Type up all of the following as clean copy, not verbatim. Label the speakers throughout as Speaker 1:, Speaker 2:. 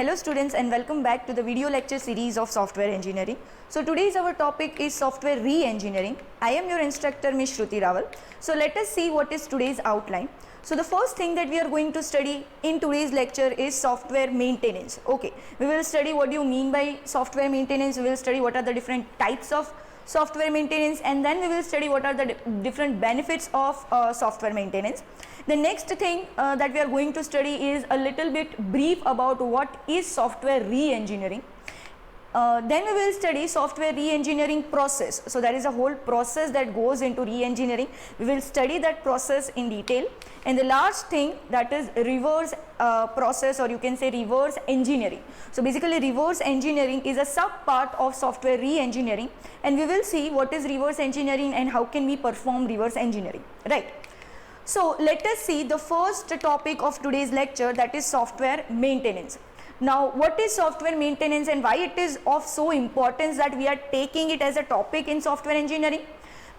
Speaker 1: Hello students and welcome back to the video lecture series of software engineering. So today's our topic is software re-engineering. I am your instructor Ms. Shruti Rawal. So let us see what is today's outline. So the first thing that we are going to study in today's lecture is software maintenance. Okay, we will study what do you mean by software maintenance, we will study what are the different types of software maintenance, and then we will study what are the different benefits of software maintenance. The next thing that we are going to study is a little bit brief about what is software re-engineering. Then we will study software re-engineering process. So there is a whole process that goes into re-engineering. We will study that process in detail. And the last thing, that is reverse process, or you can say reverse engineering. So basically reverse engineering is a sub part of software re-engineering, and we will see what is reverse engineering and how can we perform reverse engineering, right? So let us see the first topic of today's lecture, that is software maintenance. Now what is software maintenance and why it is of so importance that we are taking it as a topic in software engineering?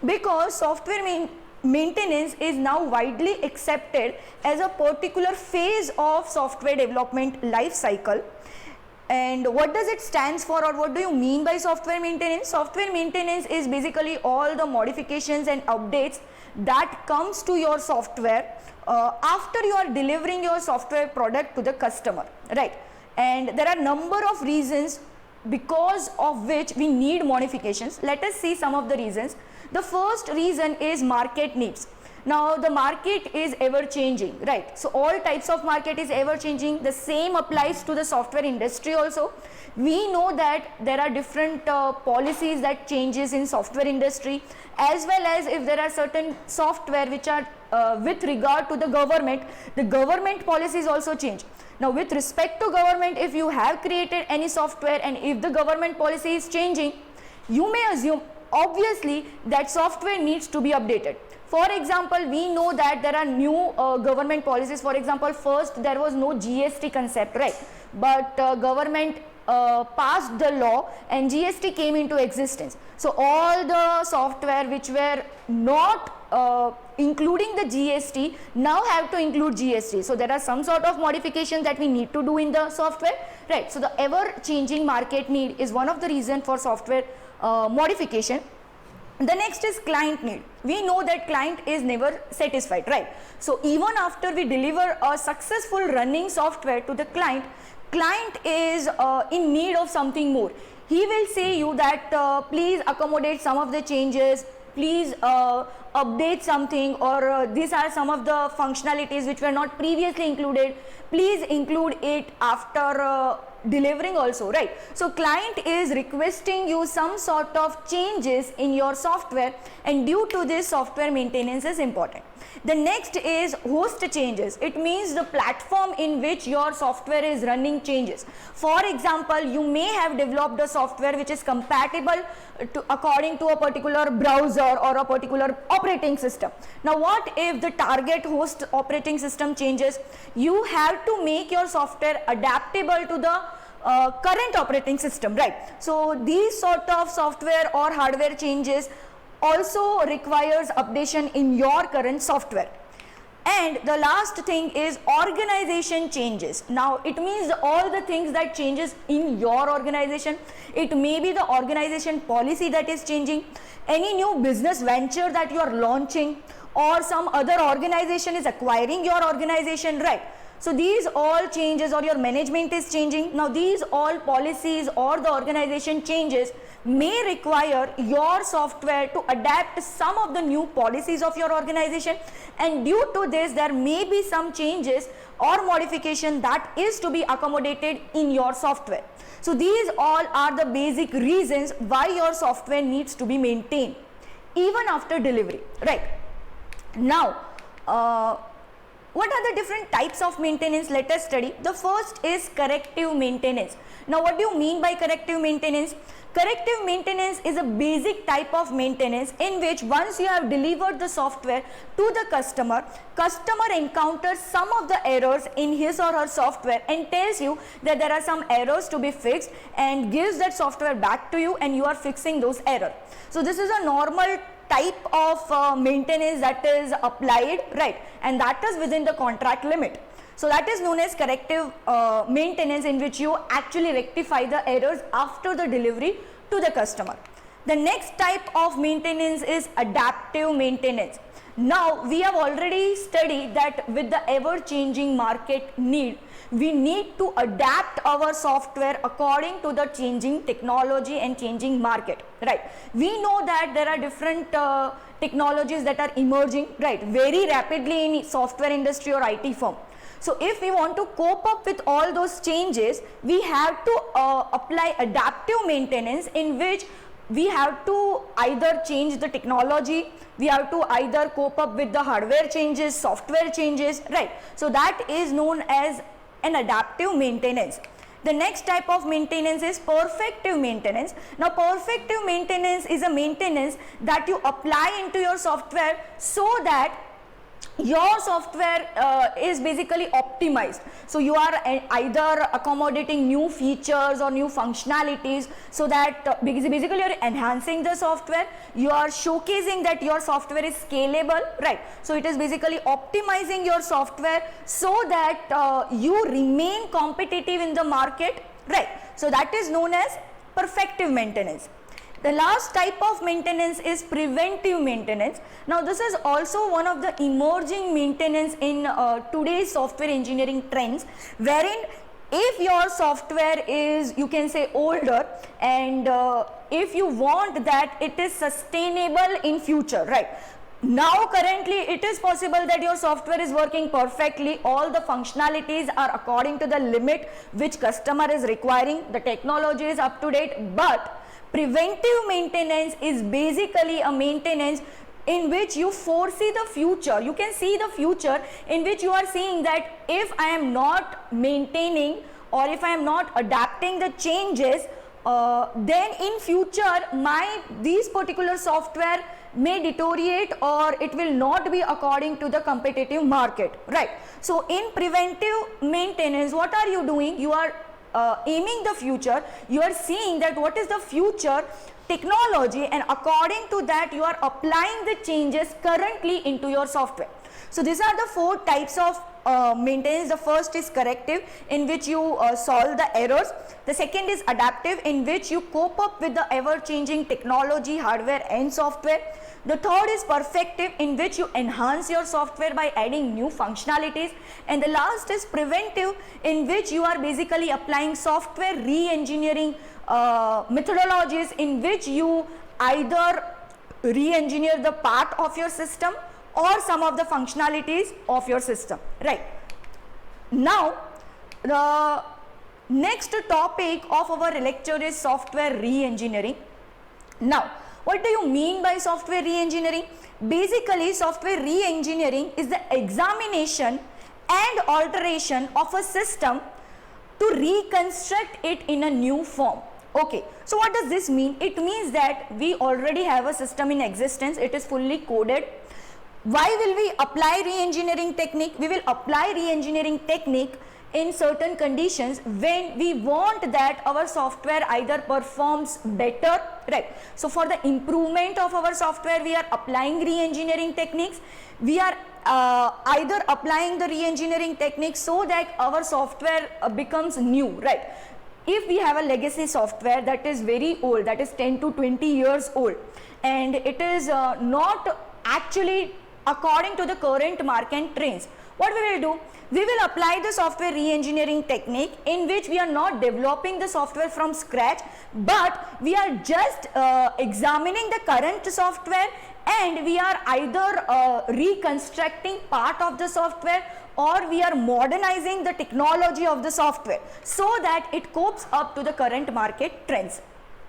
Speaker 1: Because software maintenance is now widely accepted as a particular phase of software development life cycle. And what does it stands for, or what do you mean by software maintenance? Software maintenance is basically all the modifications and updates that comes to your software after you are delivering your software product to the customer, right? And there are number of reasons because of which we need modifications. Let us see some of the reasons. The first reason is market needs. Now the market is ever changing, right? So all types of market is ever changing. The same applies to the software industry also. We know that there are different policies that changes in software industry, as well as if there are certain software which are with regard to the government policies also change. Now with respect to government, if you have created any software and if the government policy is changing, you may assume obviously that software needs to be updated. For example, we know that there are new government policies. For example, first there was no GST concept, right? But government passed the law and GST came into existence. So all the software which were not including the GST now have to include GST. So there are some sort of modifications that we need to do in the software, right? So the ever changing market need is one of the reasons for software modification. The next is client need. We know that client is never satisfied, right? So even after we deliver a successful running software to the client, client is in need of something more. He will say you that please accommodate some of the changes, please update something, or these are some of the functionalities which were not previously included, please include it after delivering also, right? So client is requesting you some sort of changes in your software, and due to this software maintenance is important. The next is host changes. It means the platform in which your software is running changes. For example, you may have developed a software which is compatible according to a particular browser or a particular operating system. Now what if the target host operating system changes? You have to make your software adaptable to the current operating system, right? So these sort of software or hardware changes also requires updation in your current software. And the last thing is organization changes. Now it means all the things that changes in your organization. It may be the organization policy that is changing, any new business venture that you are launching, or some other organization is acquiring your organization, right? So these all changes, or your management is changing. Now these all policies or the organization changes may require your software to adapt some of the new policies of your organization, and due to this there may be some changes or modification that is to be accommodated in your software. So these all are the basic reasons why your software needs to be maintained even after delivery, right? Now what are the different types of maintenance? Let us study. The first is corrective maintenance. Now what do you mean by corrective maintenance? Corrective maintenance is a basic type of maintenance in which once you have delivered the software to the customer encounters some of the errors in his or her software and tells you that there are some errors to be fixed and gives that software back to you, and you are fixing those errors. So this is a normal type of maintenance that is applied, right? And that is within the contract limit. So that is known as corrective maintenance, in which you actually rectify the errors after the delivery to the customer. The next type of maintenance is adaptive maintenance. Now we have already studied that with the ever changing market need, we need to adapt our software according to the changing technology and changing market, right? We know that there are different technologies that are emerging, right, very rapidly in software industry or IT firm. So if we want to cope up with all those changes, we have to apply adaptive maintenance, in which we have to either change the technology, we have to either cope up with the hardware changes, software changes, right? So that is known as an adaptive maintenance. The next type of maintenance is perfective maintenance. Now perfective maintenance is a maintenance that you apply into your software so that your software is basically optimized. So you are either accommodating new features or new functionalities, so that basically you are enhancing the software, you are showcasing that your software is scalable, right? So it is basically optimizing your software so that you remain competitive in the market, right? So that is known as perfective maintenance. The last type of maintenance is preventive maintenance. Now this is also one of the emerging maintenance in today's software engineering trends, wherein if your software is, you can say, older, and if you want that it is sustainable in future, right? Now currently it is possible that your software is working perfectly, all the functionalities are according to the limit which customer is requiring, the technology is up to date, but preventive maintenance is basically a maintenance in which you foresee the future. You can see the future, in which you are seeing that if I am not maintaining or if I am not adapting the changes, then in future these particular software may deteriorate or it will not be according to the competitive market, right? So in preventive maintenance, what are you doing? You are aiming the future, you are seeing that what is the future technology, and according to that you are applying the changes currently into your software. So these are the four types of maintenance. The first is corrective, in which you solve the errors. The second is adaptive, in which you cope up with the ever changing technology, hardware and software. The third is perfective, in which you enhance your software by adding new functionalities. And the last is preventive, in which you are basically applying software re-engineering methodologies, in which you either re-engineer the part of your system or some of the functionalities of your system, right? Now the next topic of our lecture is software re-engineering. Now what do you mean by software re-engineering? Basically software re-engineering is the examination and alteration of a system to reconstruct it in a new form. Okay, so what does this mean? It means that we already have a system in existence, it is fully coded. Why will we apply re-engineering technique? We will apply re-engineering technique in certain conditions when we want that our software either performs better, right? So for the improvement of our software, we are applying re-engineering techniques. We are either applying the re-engineering techniques so that our software becomes new, right? If we have a legacy software that is very old, that is 10 to 20 years old, and it is not actually according to the current market trends, what we will do? We will apply the software re-engineering technique, in which we are not developing the software from scratch, but we are just examining the current software, and we are either reconstructing part of the software, or we are modernizing the technology of the software so that it copes up to the current market trends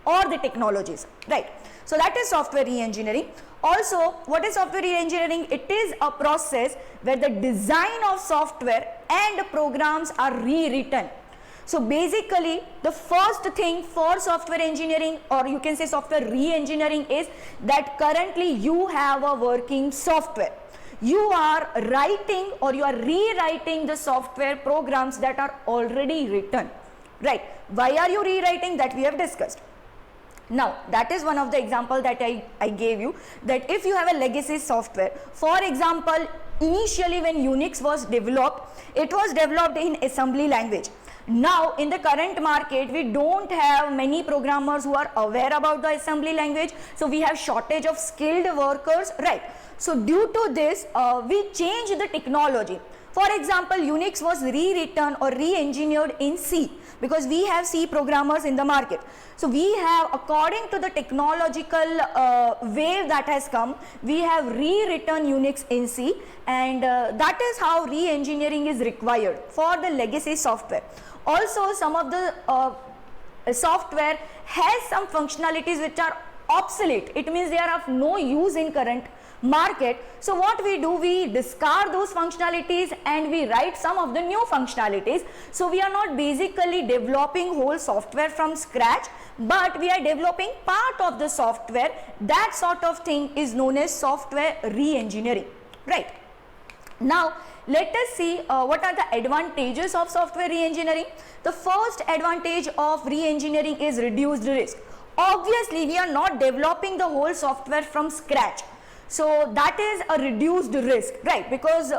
Speaker 1: or the technologies, right? So that is software re-engineering. Also, what is software re-engineering? It is a process where the design of software and programs are rewritten. So basically the first thing for software engineering, or you can say software re-engineering, is that currently you have a working software. You are writing or you are rewriting the software programs that are already written, right? Why are you rewriting? That we have discussed. Now that is one of the example that I gave you, that if you have a legacy software, for example initially when Unix was developed, it was developed in assembly language. Now in the current market, we don't have many programmers who are aware about the assembly language, so we have shortage of skilled workers, right? So due to this, we changed the technology. For example, Unix was rewritten or re-engineered in C, because we have C programmers in the market. So we have, according to the technological wave that has come, we have rewritten Unix in C, and that is how re-engineering is required for the legacy software. Also, some of the software has some functionalities which are obsolete. It means they are of no use in current market. So what we do, we discard those functionalities and we write some of the new functionalities. So we are not basically developing whole software from scratch, but we are developing part of the software. That sort of thing is known as software re-engineering, right? Now let us see what are the advantages of software re-engineering. The first advantage of re-engineering is reduced risk. Obviously we are not developing the whole software from scratch, so that is a reduced risk, right? Because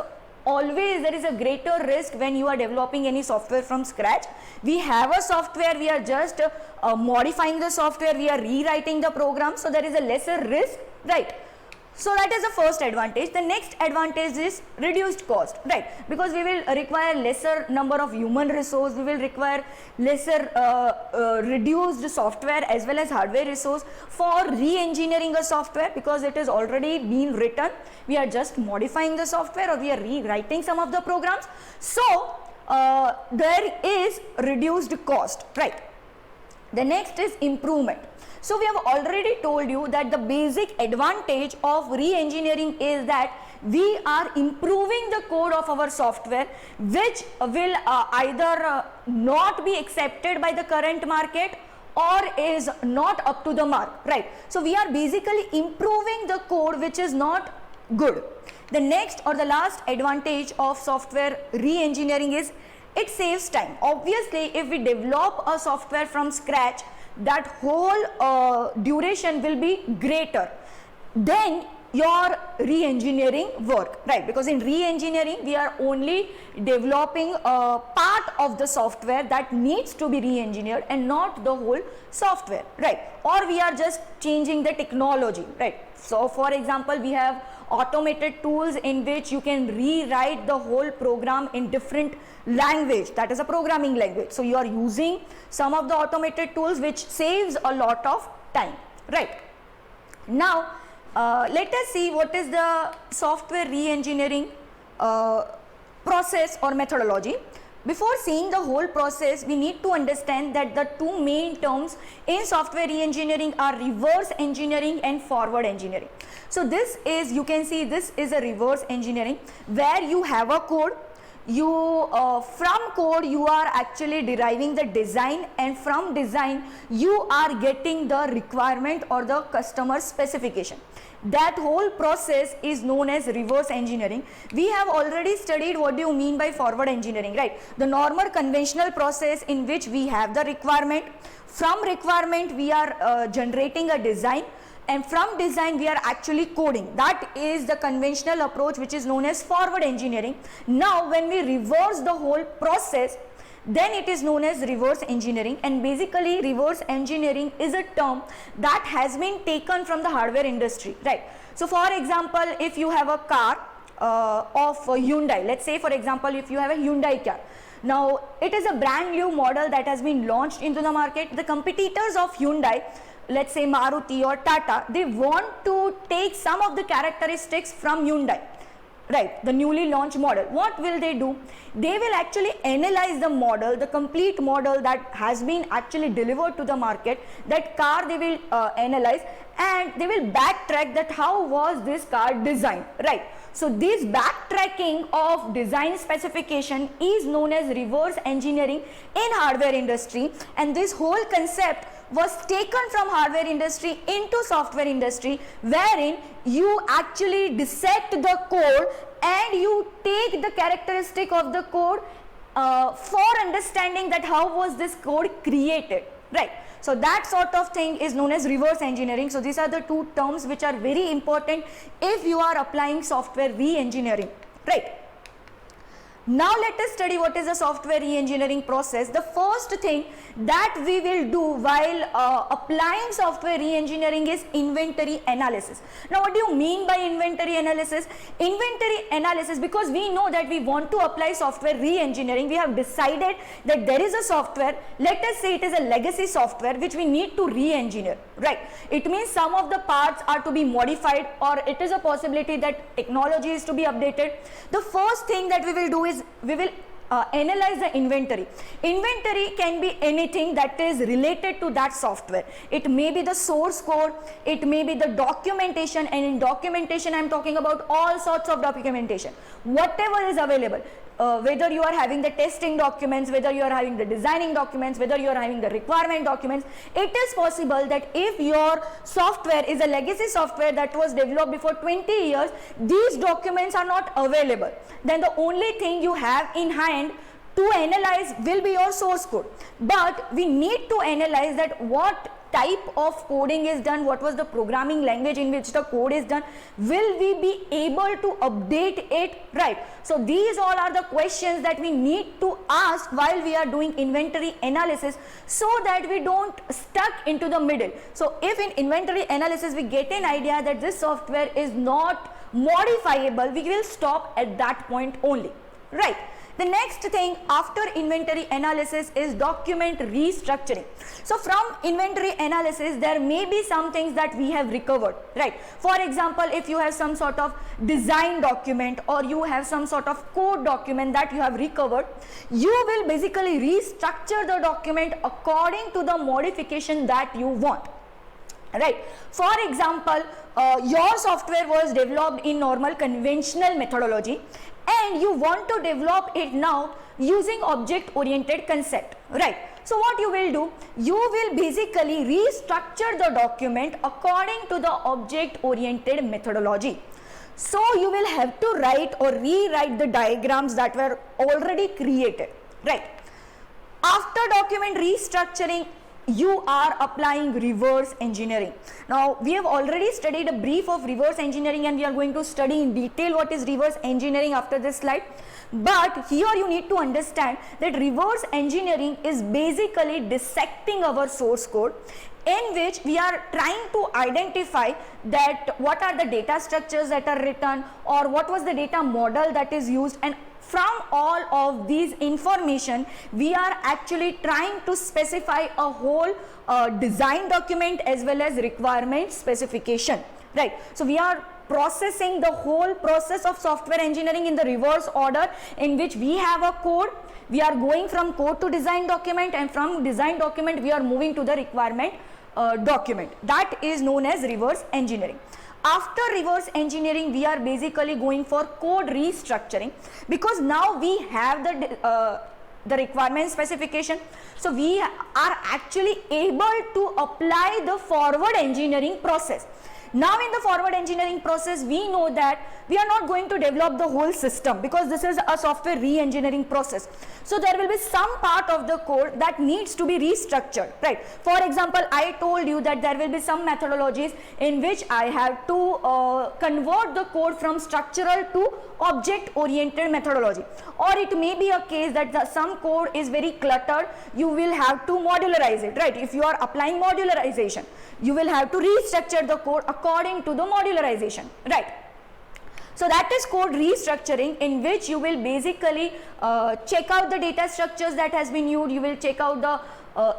Speaker 1: always there is a greater risk when you are developing any software from scratch. We have a software, we are just modifying the software, we are rewriting the program, so there is a lesser risk, right? So that is the first advantage. The next advantage is reduced cost, right? Because we will require lesser number of human resource, we will require lesser reduced software as well as hardware resource for re-engineering a software, because it is already been written. We are just modifying the software or we are rewriting some of the programs. So there is reduced cost, right? The next is improvement. So we have already told you that the basic advantage of re-engineering is that we are improving the code of our software, which will either not be accepted by the current market or is not up to the mark, right? So we are basically improving the code which is not good. The next or the last advantage of software re-engineering is it saves time. Obviously, if we develop a software from scratch, that whole duration will be greater than your re-engineering work, right? Because in re-engineering we are only developing a part of the software that needs to be re-engineered and not the whole software, right? Or we are just changing the technology, right? So for example, we have automated tools in which you can rewrite the whole program in different language, that is a programming language. So you are using some of the automated tools which saves a lot of time, right? Now let us see what is the software re-engineering process or methodology. Before seeing the whole process, we need to understand that the two main terms in software re-engineering are reverse engineering and forward engineering. So this is, you can see this is a reverse engineering where you have a code, you from code you are actually deriving the design, and from design you are getting the requirement or the customer specification. That whole process is known as reverse engineering. We have already studied what do you mean by forward engineering, right? The normal conventional process in which we have the requirement, from requirement we are generating a design, and from design we are actually coding. That is the conventional approach which is known as forward engineering. Now when we reverse the whole process, then it is known as reverse engineering. And basically reverse engineering is a term that has been taken from the hardware industry, right? So for example, if you have a car of Hyundai, let's say for example if you have a Hyundai car, now it is a brand new model that has been launched into the market. The competitors of Hyundai, let's say Maruti or Tata, they want to take some of the characteristics from Hyundai, right, the newly launched model. What will they do? They will actually analyze the model, the complete model that has been actually delivered to the market. That car they will analyze, and they will backtrack that how was this car designed, right? So this backtracking of design specification is known as reverse engineering in hardware industry, and this whole concept was taken from hardware industry into software industry, wherein you actually dissect the code and you take the characteristic of the code for understanding that how was this code created, right? So that sort of thing is known as reverse engineering. So these are the two terms which are very important if you are applying software re-engineering, right? Now let us study what is the software re-engineering process. The first thing that we will do while applying software re-engineering is inventory analysis. Now what do you mean by inventory analysis? Inventory analysis, because we know that we want to apply software re-engineering, we have decided that there is a software, let us say it is a legacy software which we need to re-engineer, right? It means some of the parts are to be modified, or it is a possibility that technology is to be updated. The first thing that we will do is we will analyze the inventory. Inventory can be anything that is related to that software. It may be the source code, it may be the documentation, and in documentation I am talking about all sorts of documentation, whatever is available. Whether you are having the testing documents, whether you are having the designing documents, whether you are having the requirement documents, it is possible that if your software is a legacy software that was developed before 20 years, these documents are not available. Then the only thing you have in hand to analyze will be your source code. But we need to analyze that what type of coding is done, what was the programming language in which the code is done, will we be able to update it, right? So these all are the questions that we need to ask while we are doing inventory analysis, so that we don't stuck into the middle. So if in inventory analysis we get an idea that this software is not modifiable, we will stop at that point only, right? The next thing after inventory analysis is document restructuring. So from inventory analysis, there may be some things that we have recovered, right? For example, if you have some sort of design document or you have some sort of code document that you have recovered, you will basically restructure the document according to the modification that you want, right? For example, your software was developed in normal conventional methodology, and you want to develop it now using object oriented concept, right? So what you will do, you will basically restructure the document according to the object oriented methodology. So you will have to write or rewrite the diagrams that were already created, right? After document restructuring, you are applying reverse engineering. Now we have already studied a brief of reverse engineering, and we are going to study in detail what is reverse engineering after this slide. But here you need to understand that reverse engineering is basically dissecting our source code, in which we are trying to identify that what are the data structures that are written, or what was the data model that is used, and from all of these information we are actually trying to specify a whole design document as well as requirement specification, right? So we are processing the whole process of software engineering in the reverse order, in which we have a code, we are going from code to design document, and from design document we are moving to the requirement document. That is known as reverse engineering. After reverse engineering, we are basically going for code restructuring, because now we have the requirement specification. So we are actually able to apply the forward engineering process. Now in the forward engineering process, we know that we are not going to develop the whole system, because this is a software re-engineering process. So there will be some part of the code that needs to be restructured, right? For example, I told you that there will be some methodologies in which I have to convert the code from structural to object oriented methodology, or it may be a case that some code is very cluttered, you will have to modularize it, right? If you are applying modularization, you will have to restructure the code according to the modularization, right? So that is code restructuring, in which you will basically check out the data structures that has been used, you will check out the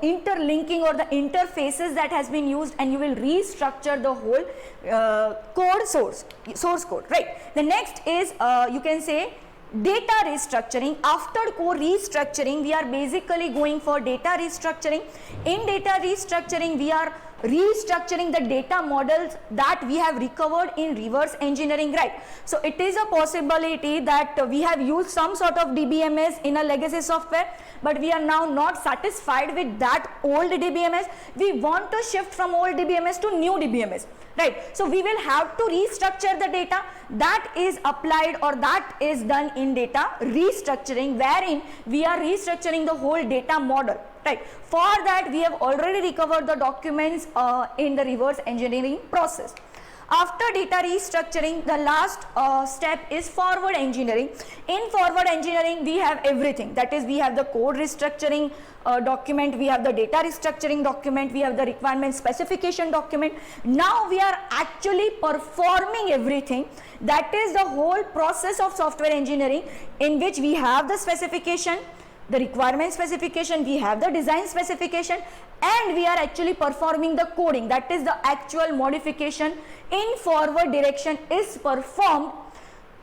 Speaker 1: interlinking or the interfaces that has been used, and you will restructure the whole code source code, right? The next is you can say data restructuring. After code restructuring, we are basically going for data restructuring. In data restructuring, we are restructuring the data models that we have recovered in reverse engineering, right? So it is a possibility that we have used some sort of DBMS in a legacy software, but we are now not satisfied with that old DBMS. We want to shift from old DBMS to new DBMS, right? So we will have to restructure the data. That is applied, or that is done in data restructuring, wherein we are restructuring the whole data model, right? For that, we have already recovered the documents in the reverse engineering process. After data restructuring, the last step is forward engineering. In forward engineering, we have everything. That is, we have the code restructuring document, we have the data restructuring document, we have the requirement specification document. Now we are actually performing everything. That is the whole process of software engineering, in which we have the specification, the requirement specification, we have the design specification, and we are actually performing the coding. That is, the actual modification in forward direction is performed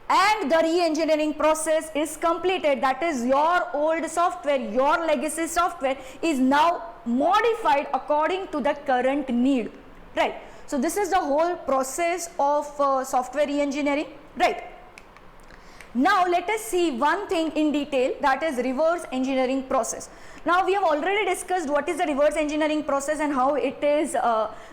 Speaker 1: and the re-engineering process is completed. That is, your old software, your legacy software is now modified according to the current need, right? So this is the whole process of software re-engineering, right? Now let us see one thing in detail, that is reverse engineering process. Now we have already discussed what is the reverse engineering process and how it is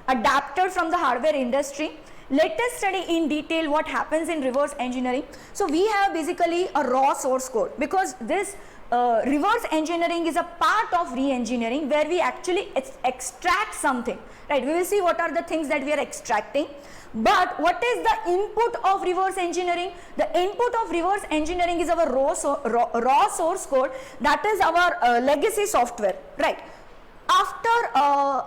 Speaker 1: adapted from the hardware industry. Let us study in detail what happens in reverse engineering. So we have basically a raw source code, because this reverse engineering is a part of re-engineering where we actually extract something, right? We will see what are the things that we are extracting. But what is the input of reverse engineering? The input of reverse engineering is our raw source code, that is our legacy software, right? After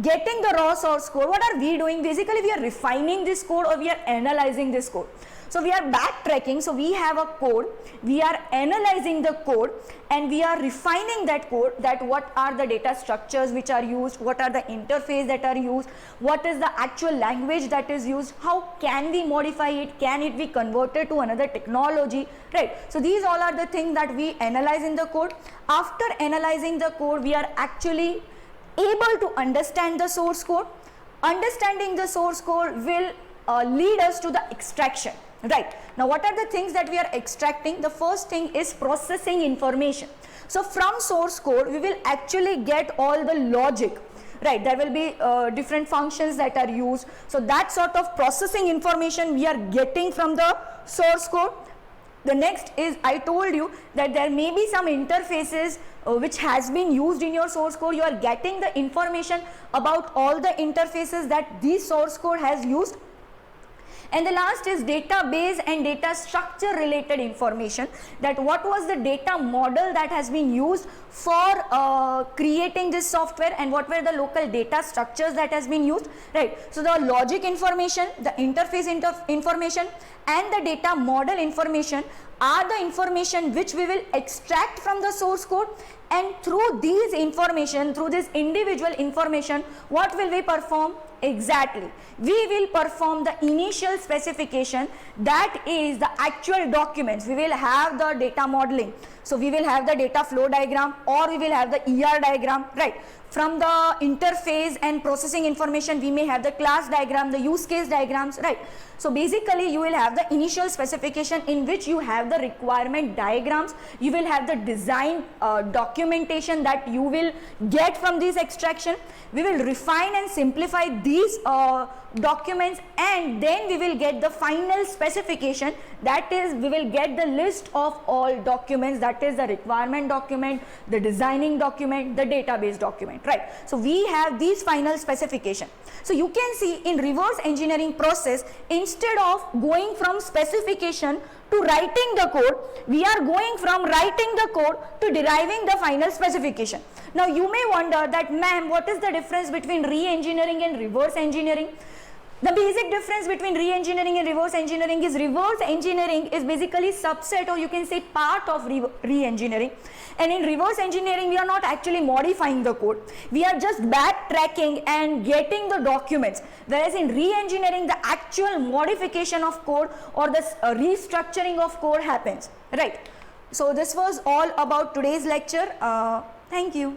Speaker 1: getting the raw source code, what are we doing? Basically, we are refining this code or we are analyzing this code. So we are backtracking. So we have a code, we are analyzing the code, and we are refining that code, that what are the data structures which are used, what are the interface that are used, what is the actual language that is used, how can we modify it, can it be converted to another technology, right? So these all are the things that we analyze in the code. After analyzing the code, we are actually able to understand the source code. Understanding the source code will lead us to the extraction, right? Now what are the things that we are extracting? The first thing is processing information. So from source code, we will actually get all the logic, right? There will be different functions that are used. So that sort of processing information we are getting from the source code. The next is, I told you that there may be some interfaces which has been used in your source code. You are getting the information about all the interfaces that this source code has used. And the last is database and data structure related information, that what was the data model that has been used for creating this software, and what were the local data structures that has been used, right? So the logic information, the interface information, and the data model information are the information which we will extract from the source code, and through these information, through this individual information, what will we perform? Exactly, we will perform the initial specification, that is the actual documents. We will have the data modeling, so we will have the data flow diagram, or we will have the ER diagram, right? From the interface and processing information, we may have the class diagram, the use case diagrams, right? So basically you will have the initial specification in which you have the requirement diagrams, you will have the design documentation that you will get from this extraction. We will refine and simplify these documents, and then we will get the final specification, that is, we will get the list of all documents, that is the requirement document, the designing document, the database document, right? So we have these final specification. So you can see in reverse engineering process, instead of going from specification to writing the code, we are going from writing the code to deriving the final specification. Now you may wonder that, ma'am, what is the difference between re-engineering and reverse engineering? The basic difference between re-engineering and reverse engineering is, reverse engineering is basically subset, or you can say part of re-engineering, and in reverse engineering we are not actually modifying the code, we are just backtracking and getting the documents, whereas in re-engineering the actual modification of code or the restructuring of code happens, right? So this was all about today's lecture. Thank you.